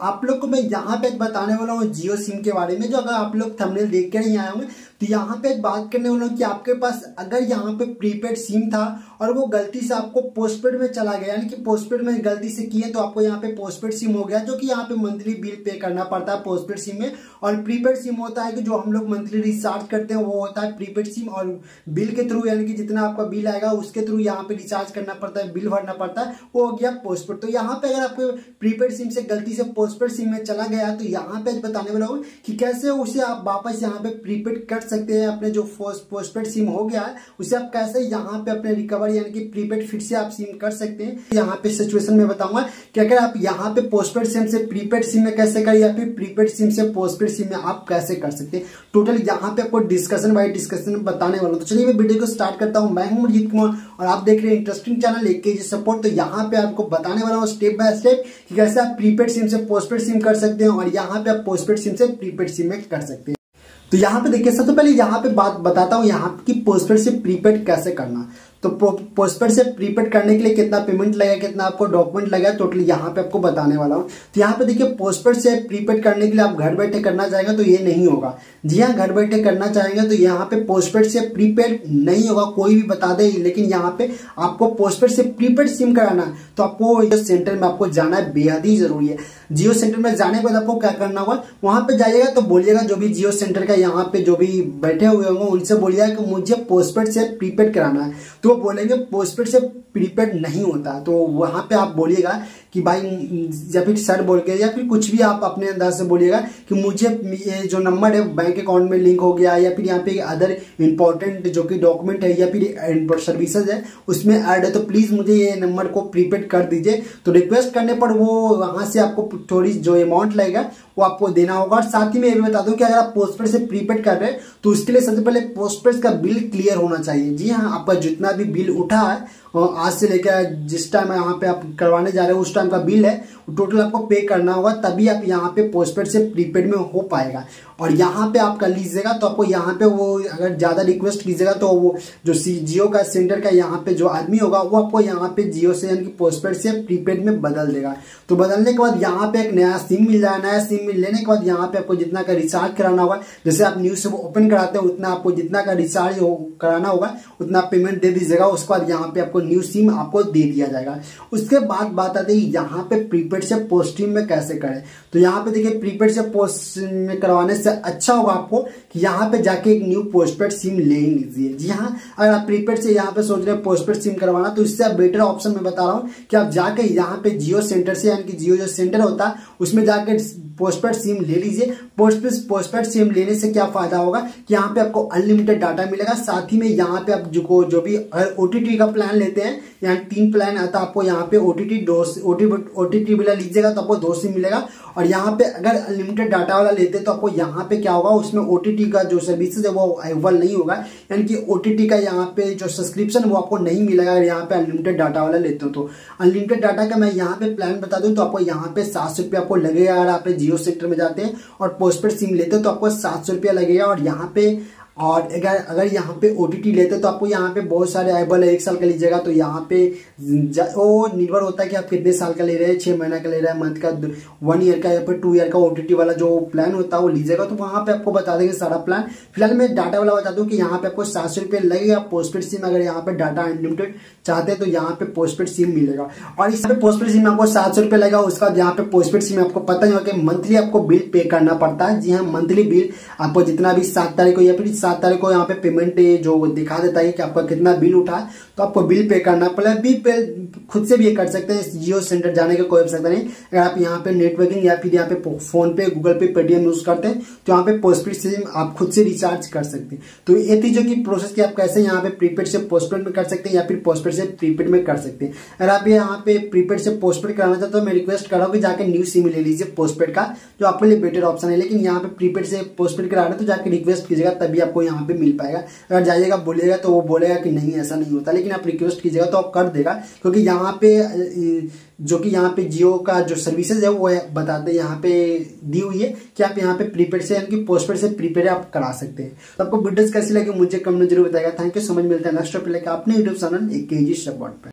आप लोग को मैं यहाँ पे बताने वाला हूँ जियो सिम के बारे में। जो अगर आप लोग थंबनेल देख कर ही आए होंगे तो यहाँ पे एक बात करने वाला हूँ कि आपके पास अगर यहाँ पे प्रीपेड सिम था और वो गलती से आपको पोस्टपेड में चला गया, यानी कि पोस्टपेड में गलती से किए तो आपको यहाँ पे पोस्टपेड सिम हो गया, जो कि यहाँ पे मंथली बिल पे करना पड़ता है पोस्टपेड सिम में। और प्रीपेड सिम होता है कि जो हम लोग मंथली रिचार्ज करते हैं वो होता है प्रीपेड सिम, और बिल के थ्रू यानी कि जितना आपका बिल आएगा उसके थ्रू यहाँ पे रिचार्ज करना पड़ता है, बिल भरना पड़ता है, वो हो गया पोस्टपेड। तो यहाँ पे अगर आपको प्रीपेड सिम से गलती से पोस्टपेड सिम में चला गया तो यहाँ पे बताने वाला हूँ कि कैसे उसे आप वापस यहाँ पे प्रीपेड कर सकते हैं। अपने जो पोस्टपेड सिम हो गया है उसे आप कैसे यहाँ पे अपने रिकवर यानी कि प्रीपेड फिर से आप सिम कर सकते हैं। यहाँ पे सिचुएशन में बताऊंगा कि अगर आप यहाँ पे पोस्टपेड सिम से प्रीपेड सिम में कैसे करें या फिर प्रीपेड सिम से पोस्टपेड सिम में आप कैसे कर सकते हैं। टोटल यहाँ पे आपको डिस्कशन बाय डिस्कशन बताने वाला हूँ। तो चलिए मैं वीडियो को स्टार्ट करता हूँ। मैं हूँ अमरजीत कुमार और आप देख रहे हैं इंटरेस्टिंग चैनल एक केजी सपोर्ट। तो यहाँ पे आपको बताने वाला हूँ स्टेप बाय स्टेप कि कैसे आप प्रीपेड सिम से पोस्टपेड सिम कर सकते हैं और यहाँ पे आप पोस्टपेड सिम से प्रीपेड सिम में कर सकते हैं। तो यहाँ पे देखिए, सबसे पहले यहाँ पे बात बताता हूँ यहाँ की पोस्टपेड से प्रीपेड कैसे करना। तो पोस्टपेड से प्रीपेड करने के लिए कितना पेमेंट लगेगा, कितना आपको डॉक्यूमेंट लगेगा, टोटल यहाँ पे आपको बताने वाला हूँ। तो यहाँ पे देखिए, पोस्टपेड से प्रीपेड करने के लिए आप घर बैठे करना चाहेंगे तो ये नहीं होगा। जी हाँ, घर बैठे करना चाहेंगे तो यहाँ पे पोस्टपेड से प्रीपेड नहीं होगा, कोई भी बता दे। लेकिन यहाँ पे आपको पोस्टपेड से प्रीपेड सिम कराना है तो आपको जियो सेंटर में आपको जाना है, बेहद ही जरूरी है। जियो सेंटर में जाने के बाद आपको क्या करना होगा, वहां पे जाइएगा तो बोलिएगा जो भी जियो सेंटर का यहाँ पे जो भी बैठे हुए होंगे उनसे बोलिएगा कि मुझे पोस्टपेड से प्रीपेड कराना है। तो वो बोलेंगे पोस्टपेड से प्रीपेड नहीं होता। तो वहां पे आप बोलिएगा कि भाई, या फिर सर बोल के या फिर कुछ भी आप अपने अंदाज से बोलिएगा कि मुझे ये जो नंबर है बैंक अकाउंट में लिंक हो गया या फिर यहाँ पे अदर इंपॉर्टेंट जो कि डॉक्यूमेंट है या फिर सर्विसेज है उसमें ऐड है, तो प्लीज मुझे ये नंबर को प्रीपेड कर दीजिए। तो रिक्वेस्ट करने पर वो वहां से आपको थोड़ी जो अमाउंट लगेगा वो आपको देना होगा। और साथ ही में ये भी बता दूं कि अगर आप पोस्टपेड से प्रीपेड कर रहे हैं तो उसके लिए सबसे पहले पोस्टपेड का बिल क्लियर होना चाहिए। जी हाँ, आपका जितना भी बिल उठा है आज से लेकर जिस टाइम यहाँ पे आप करवाने जा रहे हो उस टाइम का बिल है टोटल आपको पे करना होगा, तभी आप यहाँ पे पोस्टपेड से प्रीपेड में हो पाएगा। और यहाँ पे आप कर लीजिएगा तो आपको यहाँ पे वो अगर ज्यादा रिक्वेस्ट कीजिएगा तो वो जो जियो का सेंटर का यहाँ पे जो आदमी होगा वो आपको यहाँ पे जियो से यानी कि पोस्टपेड से प्रीपेड में बदल देगा। तो बदलने के बाद यहाँ पे एक नया सिम मिल जाएगा। नया सिम लेने के बाद यहाँ पे आपको जितना का रिचार्ज कराना होगा, जैसे आप न्यूज से ओपन कराते हैं उतना आपको जितना का रिचार्ज कराना होगा उतना पेमेंट दे दीजिएगा। उसके बाद यहाँ पे आपको न्यू सिम आपको दे दिया जाएगा। उसके बाद बात आती है यहाँ पे प्रीपेड से पोस्ट सिम में कैसे करें। तो यहाँ पे देखिए, प्रीपेड से पोस्ट में करवाने से अच्छा होगा आपको कि यहाँ पे जाके एक न्यू पोस्टपेड सिम ले लीजिए। जी हाँ, अगर आप प्रीपेड से यहाँ पे सोच रहे हैं पोस्टपेड सिम करवाना तो इससे आप बेटर ऑप्शन में बता रहा हूँ कि आप जाके यहाँ पे जियो सेंटर से यानी कि जियो जो सेंटर होता है उसमें जाके पोस्टपेड सिम ले लीजिए। पोस्टपेड सिम लेने से क्या फायदा होगा कि यहाँ पे आपको अनलिमिटेड डाटा मिलेगा। साथ ही में यहाँ पे आप जो भी ओटीटी का प्लान लेते हैं, यहाँ 3 प्लान आता है, आपको यहाँ पे ओटीटी वाला लीजिएगा तो आपको 2 सिम मिलेगा। और यहाँ पे अगर अनलिमिटेड डाटा वाला लेते हैं तो आपको यहाँ पे क्या होगा, उसमें ओटीटी का जो सर्विसेज है वो अवेलेबल नहीं होगा, यानी कि ओटीटी का यहाँ पे जो सब्सक्रिप्शन वो आपको नहीं मिलेगा अगर यहाँ पे अनलिमिटेड डाटा वाला लेते हो। तो अनलिमिटेड डाटा का मैं यहाँ पे प्लान बता दूं तो आपको यहाँ पे 700 रुपये आपको लगेगा। अगर आप जियो सेक्टर में जाते हैं और पोस्टपेड सिम लेते हो तो आपको 700 रुपया लगेगा। और यहाँ पे अगर यहाँ पे ओटीटी लेते तो आपको यहाँ पे बहुत सारे अवेलेबल है। 1 साल का लीजिएगा तो यहाँ पे वो निर्भर होता है कि आप कितने साल का ले रहे हैं, 6 महीना का ले रहे हैं, मंथ का, 1 ईयर का या फिर 2 ईयर का ओटीटी वाला जो प्लान होता है वो लीजिएगा। तो वहां पे आपको बता देंगे सारा प्लान। फिलहाल मैं डाटा वाला बता दूं कि यहाँ पे आपको 700 रुपये लगेगा पोस्टपेड सिम। अगर यहाँ पे डाटा अनलिमिटेड चाहते हैं तो यहाँ पे पोस्टपेड सिम मिलेगा। और इस पे पोस्टपेड सिम में आपको 700 रुपये लगेगा। उसका यहाँ पे पोस्टपेड सिम आपको पता ही होगा कि मंथली आपको बिल पे करना पड़ता है। जी हाँ, मंथली बिल आपको जितना भी 7 तारीख को या फिर 7 तारीख को यहाँ पे पेमेंट जो दिखा देता है कि आपका कितना बिल उठा है तो आपको बिल पे करना पड़ेगा। बिल पे खुद से भी ये कर सकते हैं, जियो सेंटर जाने का कोई आवश्यकता नहीं। अगर आप यहाँ पे नेटवर्किंग या फिर यहाँ पे फोन पे, गूगल पे, पेटीएम यूज करते हैं तो यहाँ पे पोस्टपेड सिम आप खुद से रिचार्ज कर सकते हैं। तो ये थी जो की प्रोसेस की आप कैसे यहाँ पे प्रीपेड से पोस्टपेड में कर सकते हैं या फिर पोस्टपेड से प्रीपेड में कर सकते हैं। अगर आप यहाँ पे प्रीपेड से पोस्टपेड कराना चाहते हो तो मैं रिक्वेस्ट कर रहा हूँ कि जाकर न्यू सिम ले लीजिए पोस्टपेड का, जो आपके लिए बेटर ऑप्शन है। लेकिन यहाँ पे प्रीपेड से पोस्टपेड कराना तो जाकर रिक्वेस्ट कीजिएगा तभी आपको यहाँ पे मिल पाएगा। अगर जाइएगा बोलिएगा तो वो बोलेगा कि नहीं ऐसा नहीं होता, लेकिन आप रिक्वेस्ट कीजिएगा तो आप कर देगा। क्योंकि यहाँ पे जो कि यहाँ पे जियो का जो सर्विसेज है वो बताते हैं यहाँ पे दी हुई है कि आप यहाँ पे प्रीपेड से यानी कि पोस्टपेड से प्रीपेड आप करा सकते हैं। तो आपको वीडियोस कैसी लगी मुझे कमेंट में जरूर बताएगा। Thank you so much. मिलते हैं नेक्स्ट टॉपिक लेकर अपने यूट्यूब चैनल एक केजी सपोर्ट पे।